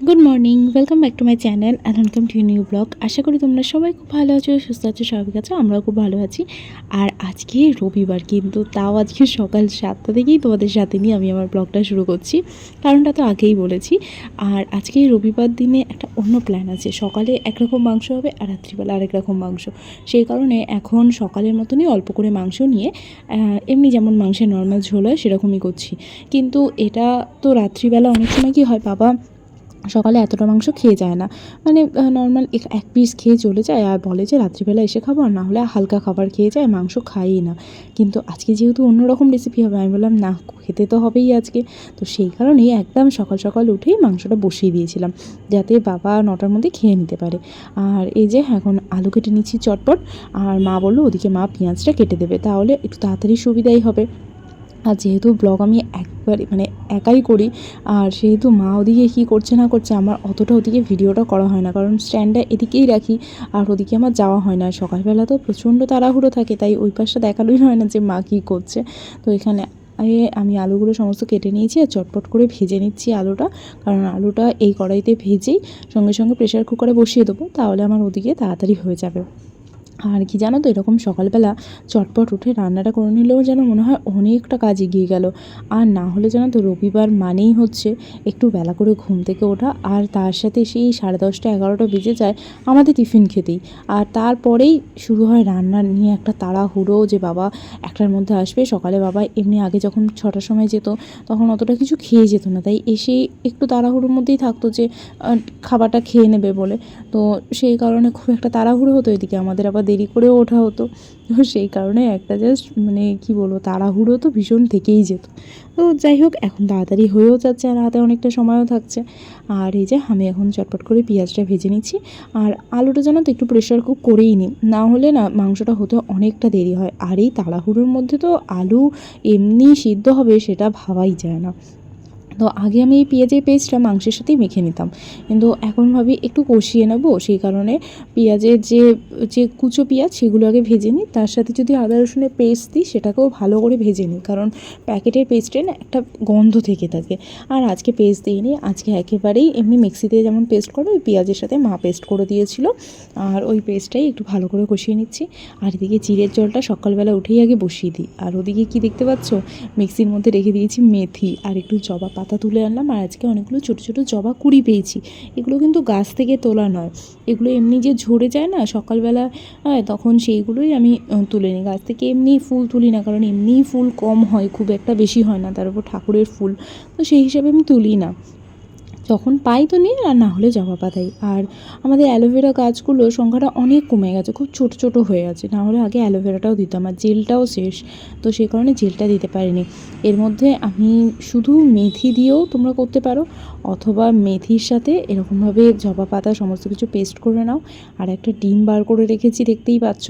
Good morning, welcome back to my channel and welcome to new blog. আশা করি তোমরা সবাই খুব ভালো আছো, সুস্থ আছো, স্বাভাবিক আছো। আমরাও খুব ভালো আছি। আর আজকে রবিবার, কিন্তু তাও আজকে সকাল 7টা থেকেই তোমাদের সাথে নিয়ে আমি আমার ব্লগটা শুরু করছি। কারণটা তো আগেই বলেছি। আর আজকে রবিবার দিনে একটা অন্য প্ল্যান আছে। সকালে একরকম মাংস হবে আর রাত্রিবেলা আরেক রকম মাংস। সেই কারণে এখন সকালের মতনই অল্প করে মাংস নিয়ে এমনি যেমন মাংসের নর্মাল ঝোল হয় সেরকমই করছি। কিন্তু এটা তো রাত্রিবেলা অনেক সময় কী হয়, বাবা সকালে এতটা মাংস খেয়ে যায় না, মানে নর্মাল এক পিস খেয়ে চলে যায় আর বলে যে রাত্রিবেলা এসে খাবো, আর না হলে হালকা খাবার খেয়ে যায়, মাংস খাইই না। কিন্তু আজকে যেহেতু অন্যরকম রেসিপি হবে, আমি বললাম না, খেতে তো হবেই আজকে। তো সেই কারণেই একদম সকাল সকাল উঠেই মাংসটা বসিয়ে দিয়েছিলাম, যাতে বাবা 9টার মধ্যে খেয়ে নিতে পারে। আর এই যে এখন আলু কেটে নিচ্ছি চটপট। আর মা বললো ওদিকে মা পেঁয়াজটা কেটে দেবে, তাহলে একটু তাড়াতাড়ি সুবিধাই হবে। আর যেহেতু ব্লগ আমি মানে একাই করি, আর সেহেতু মা ওদিকে কী করছে না করছে আমার অতটা ওদিকে ভিডিওটা করা হয় না, কারণ স্ট্যান্ডটা এদিকেই রাখি আর ওদিকে আমার যাওয়া হয় না। সকালবেলা তো প্রচণ্ড তাড়াহুড়ো থাকে, তাই ওই পাশটা দেখানোই হয় না যে মা কী করছে। তো এখানে আমি আলুগুলো সমস্ত কেটে নিয়েছি আর চটপট করে ভেজে নিচ্ছি আলুটা, কারণ আলুটা এই কড়াইতে ভেজেই সঙ্গে সঙ্গে প্রেশার কুকারে বসিয়ে দেবো, তাহলে আমার ওদিকে তাড়াতাড়ি হয়ে যাবে। আর কি জানো তো, এরকম সকালবেলা চটপট উঠে রান্নাটা করে নিলেও যেন মনে হয় অনেকটা কাজ এগিয়ে গেল। আর না হলে জানো তো, রবিবার মানেই হচ্ছে একটু বেলা করে ঘুম থেকে ওঠা, আর তার সাথে সেই 10:30 11টা বেজে যায় আমাদের টিফিন খেতেই। আর তারপরেই শুরু হয় রান্না নিয়ে একটা তাড়াহুড়ো, যে বাবা 1টার মধ্যে আসবে। সকালে বাবা এমনি আগে যখন 6টার সময় যেত, তখন অতটা কিছু খেয়ে যেত না, তাই এসেই একটু তাড়াহুড়োর মধ্যেই থাকতো যে খাবারটা খেয়ে নেবে বলে। তো সেই কারণে খুব একটা তাড়াহুড়ো হতো, এদিকে আমাদের আবার দেরি করেও ওঠা হতো। তো সেই কারণে একটা জাস্ট মানে কী বলবো, তাড়াহুড়ো তো ভীষণ থেকেই যেত। তো যাই হোক, এখন তাড়াতাড়ি হয়েও যাচ্ছে আর হাতে অনেকটা সময়ও থাকছে। আর এই যে আমি এখন চটপট করে পেঁয়াজটা ভেজে নিচ্ছি। আর আলুটা জানো তো একটু প্রেশার কুক করেই নিই, না হলে না মাংসটা হতে অনেকটা দেরি হয়। আর এই তাড়াহুড়োর মধ্যে তো আলু এমনি সিদ্ধ হবে সেটা ভাবাই যায় না। তো আগে আমি এই পেঁয়াজের পেস্টটা মাংসের সাথেই মেখে নিতাম, কিন্তু এখন ভাবি একটু কষিয়ে নেবো, সেই কারণে পেঁয়াজের যে যে কুচো পেঁয়াজ সেগুলো আগে ভেজে নিই, তার সাথে যদি আদা রসুনের পেস্ট দিই সেটাকেও ভালো করে ভেজে নিই, কারণ প্যাকেটের পেস্টে না একটা গন্ধ থেকে থাকে। আর আজকে পেস্ট দিইনি, আজকে একেবারেই এমনি মিক্সিতে যেমন পেস্ট করো, ওই পেঁয়াজের সাথে মা পেস্ট করে দিয়েছিল, আর ওই পেস্টটাই একটু ভালো করে কষিয়ে নিচ্ছি। আর এদিকে জিরের জলটা সকালবেলা উঠেই আগে বসিয়ে দিই। আর ওদিকে কি দেখতে পাচ্ছ, মিক্সির মধ্যে রেখে দিয়েছি মেথি আর একটু জবা পাতা তুলে আনলাম। আর আজকে অনেকগুলো ছোটো ছোটো জবা কুড়ি পেয়েছি, এগুলো কিন্তু গাছ থেকে তোলা নয়, এগুলো এমনি যে ঝরে যায় না সকালবেলা, তখন সেইগুলোই আমি তুলে নিই। গাছ থেকে এমনি ফুল তুলি না, কারণ এমনিই ফুল কম হয়, খুব একটা বেশি হয় না, তার উপর ঠাকুরের ফুল, তো সেই হিসাবে আমি তুলি না। যখন পাই তো নিই, আর না হলে জবা পাতাই। আর আমাদের অ্যালোভেরা গাছগুলোর সংখ্যাটা অনেক কমে গেছে, খুব ছোট ছোট হয়ে গেছে, না হলে আগে অ্যালোভেরাটাও দিতাম। আর জেলটাও শেষ, তো সেই কারণে জেলটা দিতে পারিনি। এর মধ্যে আমি শুধু মেথি দিয়েও তোমরা করতে পারো, অথবা মেথির সাথে এরকমভাবে জবা পাতা সমস্ত কিছু পেস্ট করে নাও। আর একটা ডিম বার করে রেখেছি, দেখতেই পাচ্ছ,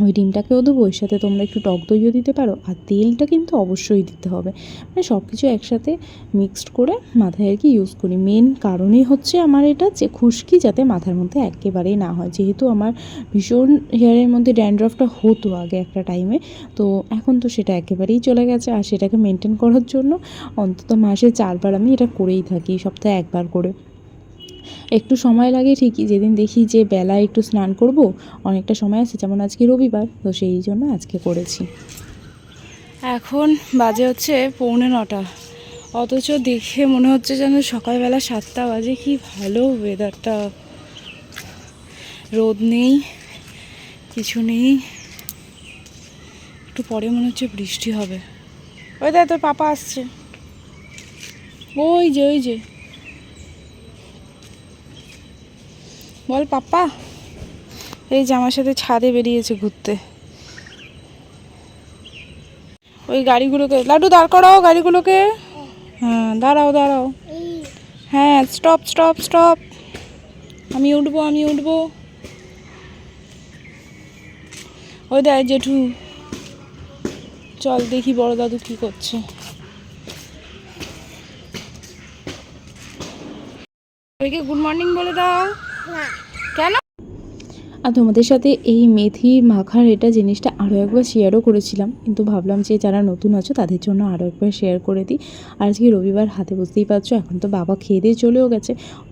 ওই ডিমটাকেও দেবো, ওর সাথে তোমরা একটু টক দইও দিতে পারো। আর তেলটা কিন্তু অবশ্যই দিতে হবে, মানে সব কিছু একসাথে মিক্সড করে মাথায় আর কি ইউজ করি। মেন কারণই হচ্ছে আমার এটা, যে খুশকি যাতে মাথার মধ্যে একেবারেই না হয়, যেহেতু আমার ভীষণ হেয়ারের মধ্যে ড্যান্ড্রফটা হতো আগে একটা টাইমে, তো এখন তো সেটা একেবারেই চলে গেছে। আর সেটাকে মেনটেন করার জন্য অন্তত মাসে 4বার আমি এটা করেই থাকি, সপ্তাহে 1বার করে। একটু সময় লাগে ঠিকই, যেদিন দেখি যে বেলায় একটু স্নান করব, অনেকটা সময় আছে, যেমন আজকে রবিবার, তো সেই জন্য আজকে করেছি। এখন বাজে হচ্ছে 8:45, অথচ দেখে মনে হচ্ছে যেন সকালবেলা 7টা বাজে। কি ভালো ওয়েদারটা, রোদ নেই, কিছু নেই, একটু পরে মনে হচ্ছে বৃষ্টি হবে। ওই দেখ তোর পাপা আসছে, ওই যে ওই যে, বল পাপা। এই যে আমার সাথে ছাদে বেরিয়েছে ঘুরতে। ওই গাড়িগুলোকে, লাড্ডু দাঁড় করাও গাড়িগুলোকে। হ্যাঁ দাঁড়াও দাঁড়াও, হ্যাঁ স্টপ স্টপ স্টপ, আমি উঠবো আমি উঠবো। ওই দেখ জেঠু, চল দেখি বড় দাদু কি করছে। ওইকে গুড মর্নিং বলে দাও। কেন? আর তোমাদের সাথে এই মেথি মাখার এটা জিনিসটা আরও একবার শেয়ারও করেছিলাম, কিন্তু ভাবলাম যে যারা নতুন আছো তাদের জন্য আরও একবার শেয়ার করে দিই। আর আজকে রবিবার, হাতে বুঝতেই পারছো এখন তো বাবা খেয়ে দিয়ে চলেও গেছে,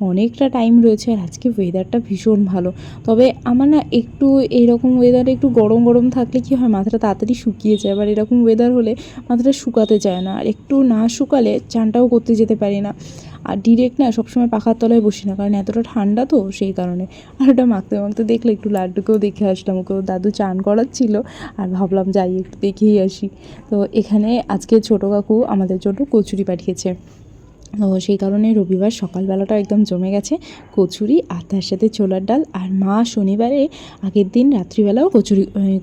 অনেকটা টাইম রয়েছে। আর আজকে ওয়েদারটা ভীষণ ভালো। তবে আমার না একটু এইরকম ওয়েদারে একটু গরম গরম থাকলে কী হয়, মাথাটা তাড়াতাড়ি শুকিয়ে যায়। আবার এরকম ওয়েদার হলে মাথাটা শুকাতে চায় না, আর একটু না শুকালে চানটাও করতে যেতে পারি না। আর ডিরেক্ট না সবসময় পাখার তলায় বসি না, কারণ এতটা ঠান্ডা তো সেই কারণে। আর ওটা মাখতে মাখতে দেখলে একটু লাড্ডুকেও দেখে আসলাম, ওকেও দাদু চান করাচ্ছিল, আর ভাবলাম যাই একটু দেখেই আসি। তো এখানে আজকে ছোটো কাকু আমাদের জন্য কচুরি পাঠিয়েছে, তো সেই কারণে রবিবার সকালবেলাটা একদম জমে গেছে। কচুরি আর তার সাথে ছোলার ডাল। আর মা শনিবারে আগের দিন রাত্রিবেলাও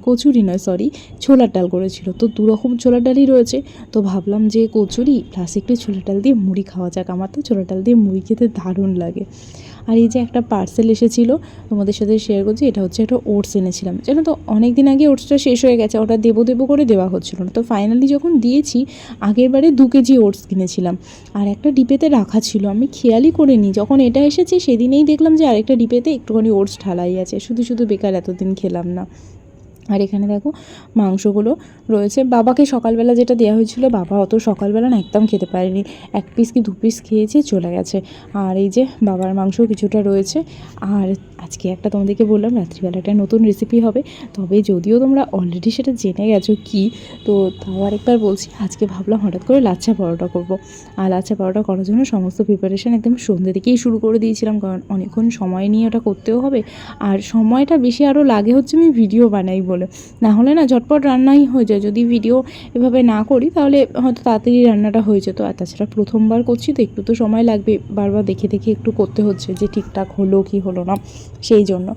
কচুরি নয় সরি ছোলার ডাল করেছিল, তো দুরকম ছোলার ডালই রয়েছে। তো ভাবলাম যে কচুরি প্লাস একটু ছোলার ডাল দিয়ে মুড়ি খাওয়া যাক, আমার তো ছোলার ডাল দিয়ে মুড়ি খেতে দারুণ লাগে। আর এই যে একটা পার্সেল এসেছিলো তোমাদের সাথে শেয়ার করছি, এটা হচ্ছে একটা ওটস এনেছিলাম, জানো তো অনেক দিন আগে ওটসটা শেষ হয়ে গেছে, ওটা দেবো করে দেওয়া হচ্ছিলো না। তো ফাইনালি যখন দিয়েছি, আগের বারে 2 কেজি ওটস কিনেছিলাম, আর একটা ডিপেতে রাখা ছিল, আমি খেয়ালই করিনি। যখন এটা এসেছে সেদিনেই দেখলাম যে আরেকটা ডিপেতে একটুখানি ওটস ঢালাই আছে, শুধু বেকার এতদিন খেলাম না। আর এখানে দেখো মাংসগুলো রয়েছে। বাবাকে সকালবেলা যেটা দেওয়া হয়েছিল, বাবা অত সকালবেলা না একদম খেতে পারেনি, 1 পিস কি 2 পিস খেয়েছে চলে গেছে। আর এই যে বাবার মাংস কিছুটা রয়েছে। আর আজকে একটা তোমাদেরকে বললাম রাত্রিবেলা একটা নতুন রেসিপি হবে, তবে যদিও তোমরা অলরেডি সেটা জেনে গেছো কি, তো তাও আরেকবার বলছি। আজকে ভাবলাম হঠাৎ করে লাচ্ছা পরোটা করব। আর লাচ্ছা পরোটা করার জন্য সমস্ত প্রিপারেশান একদম সন্ধ্যে থেকেই শুরু করে দিয়েছিলাম, কারণ অনেকক্ষণ সময় নিয়ে ওটা করতেও হবে। আর সময়টা বেশি আরও লাগে হচ্ছে আমি ভিডিও বানাই বলে, না হলে না ঝটপট রান্নাই হয়ে যায়। যদি ভিডিও এভাবে না করি তাহলে হয়তো তাড়াতাড়ি রান্নাটা হয়ে যেত। আর তাছাড়া প্রথমবার করছি তো একটু তো সময় লাগবে, বারবার দেখে দেখে একটু করতে হচ্ছে যে ঠিকঠাক হলো কি হলো না, সেই জন্য।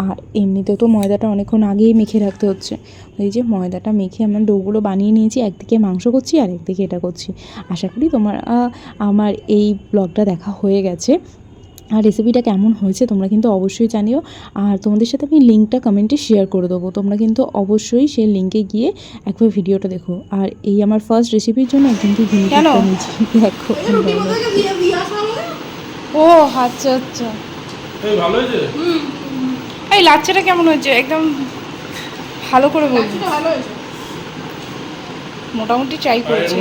আর এমনিতেও তো ময়দাটা অনেকক্ষণ আগেই মেখে রাখতে হচ্ছে। এই যে ময়দাটা মেখে আমার ডোগুলো বানিয়ে নিয়েছি, একদিকে মাংস করছি আর একদিকে এটা করছি। আশা করি তোমার আমার এই ব্লগটা দেখা হয়ে গেছে। আর রেসিপিটা কেমন হয়েছে তোমরা কিন্তু অবশ্যই জানিও। আর তোমাদের সাথে আমি লিঙ্কটা কমেন্টে শেয়ার করে দেবো, তোমরা কিন্তু অবশ্যই সেই লিঙ্কে গিয়ে একবার ভিডিওটা দেখো। আর এই আমার ফার্স্ট রেসিপির জন্য একদিনকে ভিডিওটা নিয়েছি, দেখো। ও আচ্ছা আচ্ছা, ভালো হয়েছে। এই লাচ্চাটা কেমন হয়েছে একদম ভালো করে বলবি। মোটামুটি ট্রাই করেছি।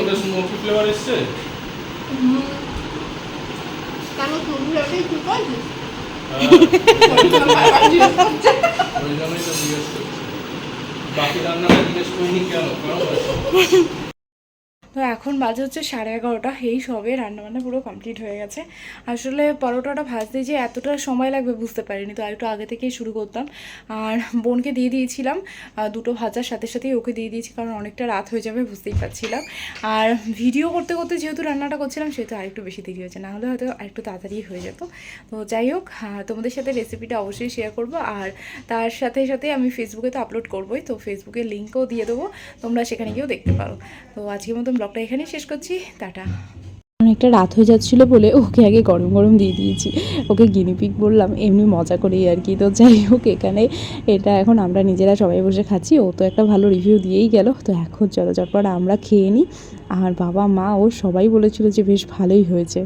তো এখন বাজে হচ্ছে 11:30, এই সবে রান্নাবান্না পুরো কমপ্লিট হয়ে গেছে। আসলে পরোটাটা ভাজতে যে এতটা সময় লাগবে বুঝতে পারিনি, তো একটু আগে থেকেই শুরু করতাম। আর বোনকে দিয়ে দিয়েছিলাম, দুটো ভাজার সাথে সাথেই ওকে দিয়ে দিয়েছি, কারণ অনেকটা রাত হয়ে যাবে বুঝতেই পারছিলাম। আর ভিডিও করতে করতে যেহেতু রান্নাটা করছিলাম সেহেতু আরেকটু বেশি দেরি হয়েছে, নাহলে হয়তো আরেকটু তাড়াতাড়ি হয়ে যেত। তো যাই হোক, তোমাদের সাথে রেসিপিটা অবশ্যই শেয়ার করব। আর তার সাথে সাথে আমি ফেসবুকে তো আপলোড করবোই, তো ফেসবুকের লিঙ্কও দিয়ে দেবো, তোমরা সেখানে গিয়েও দেখতে পারো। তো আজকের মতন ব্লগটা এখানেই শেষ করছি, টাটা। অনেকটা রাত হয়ে যাচ্ছিলো বলে ওকে আগে গরম গরম দিয়ে দিয়েছি, ওকে গিনিপিগ বললাম এমনি মজা করেই আর কি। তো যাই হোক, এখানে এটা এখন আমরা নিজেরা সবাই বসে খাচ্ছি, ও তো একটা ভালো রিভিউ দিয়েই গেল। তো এখন চলো চটপট আমরা খেয়ে নিই। আর বাবা মা ও সবাই বলেছিল যে বেশ ভালোই হয়েছে।